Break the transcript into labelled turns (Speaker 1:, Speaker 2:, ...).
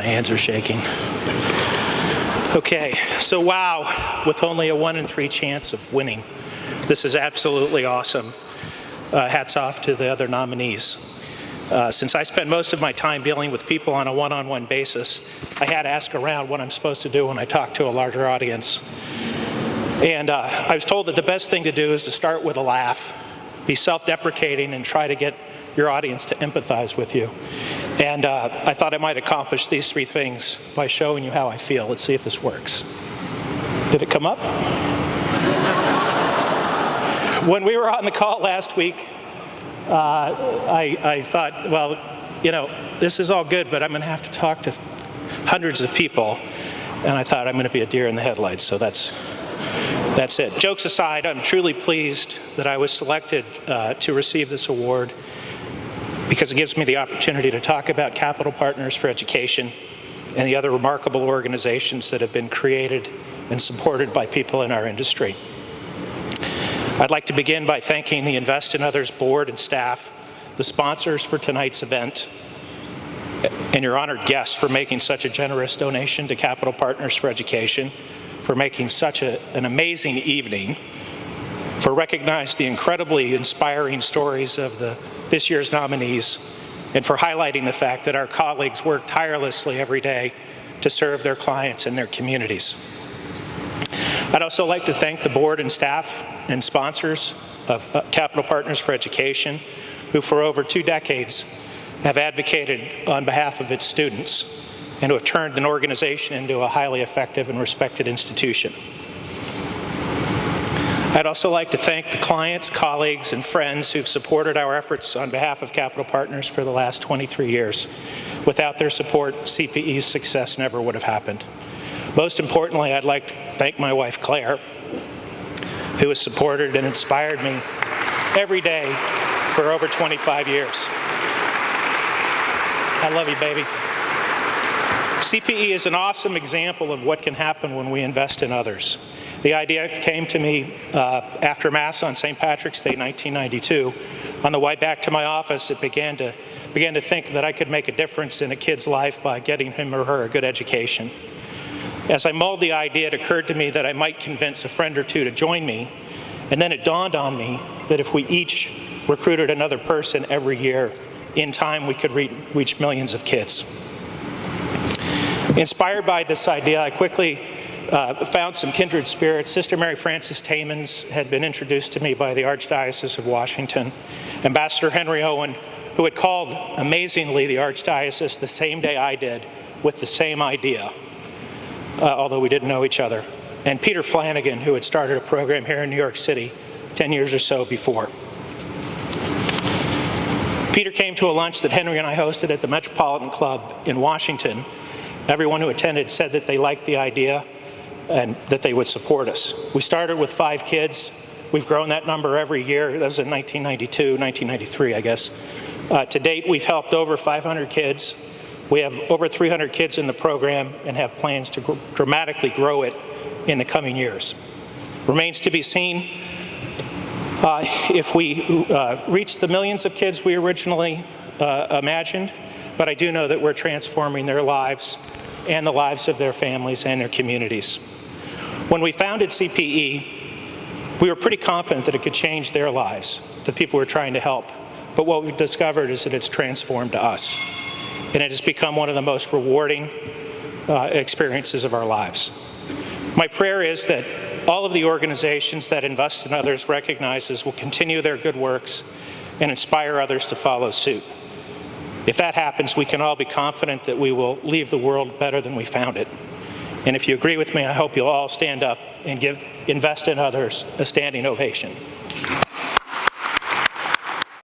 Speaker 1: my hands are shaking. Okay, so wow, with only a 1 in 3 chance of winning. This is absolutely awesome. Hats off to the other nominees. Since I spend most of my time dealing with people on a one-on-one basis, I had to ask around what I'm supposed to do when I talk to a larger audience. And I was told that the best thing to do is to start with a laugh, be self-deprecating, and try to get your audience to empathize with you. And I thought I might accomplish these 3 things by showing you how I feel. Let's see if this works. Did it come up? When we were on the call last week, I thought, well, you know, this is all good, but I'm going to have to talk to hundreds of people. And I thought I'm going to be a deer in the headlights, so that's it. Jokes aside, I'm truly pleased that I was selected to receive this award because it gives me the opportunity to talk about Capital Partners for Education and the other remarkable organizations that have been created and supported by people in our industry. I'd like to begin by thanking the Invest in Others board and staff, the sponsors for tonight's event, and your honored guests for making such a generous donation to Capital Partners for Education, for making such an amazing evening, for recognizing the incredibly inspiring stories of this year's nominees, and for highlighting the fact that our colleagues work tirelessly every day to serve their clients and their communities. I'd also like to thank the board and staff and sponsors of Capital Partners for Education, who for over 2 decades have advocated on behalf of its students and who have turned an organization into a highly effective and respected institution. I'd also like to thank the clients, colleagues, and friends who've supported our efforts on behalf of Capital Partners for the last 23 years. Without their support, CPE's success never would have happened. Most importantly, I'd like to thank my wife, Claire, who has supported and inspired me every day for over 25 years. I love you, baby. CPE is an awesome example of what can happen when we invest in others. The idea came to me after Mass on St. Patrick's Day, 1992. On the way back to my office, it began to think that I could make a difference in a kid's life by getting him or her a good education. As I mulled the idea, it occurred to me that I might convince a friend or 2 to join me, and then it dawned on me that if we each recruited another person every year, in time we could reach millions of kids. Inspired by this idea, I quickly found some kindred spirits. Sister Mary Frances Tamans had been introduced to me by the Archdiocese of Washington. Ambassador Henry Owen, who had called, amazingly, the Archdiocese the same day I did with the same idea, although we didn't know each other. And Peter Flanagan, who had started a program here in New York City 10 years or so before. Peter came to a lunch that Henry and I hosted at the Metropolitan Club in Washington. Everyone who attended said that they liked the idea and that they would support us. We started with 5 kids. We've grown that number every year. That was in 1992, 1993, I guess. To date, we've helped over 500 kids. We have over 300 kids in the program and have plans to dramatically grow it in the coming years. Remains to be seen if we reach the millions of kids we originally imagined, but I do know that we're transforming their lives and the lives of their families and their communities. When we founded CPE, we were pretty confident that it could change their lives, the people we're trying to help. But what we've discovered is that it's transformed us, and it has become one of the most rewarding experiences of our lives. My prayer is that all of the organizations that invest in others recognizes will continue their good works and inspire others to follow suit. If that happens, we can all be confident that we will leave the world better than we found it. And if you agree with me, I hope you'll all stand up and give Invest in Others a standing ovation.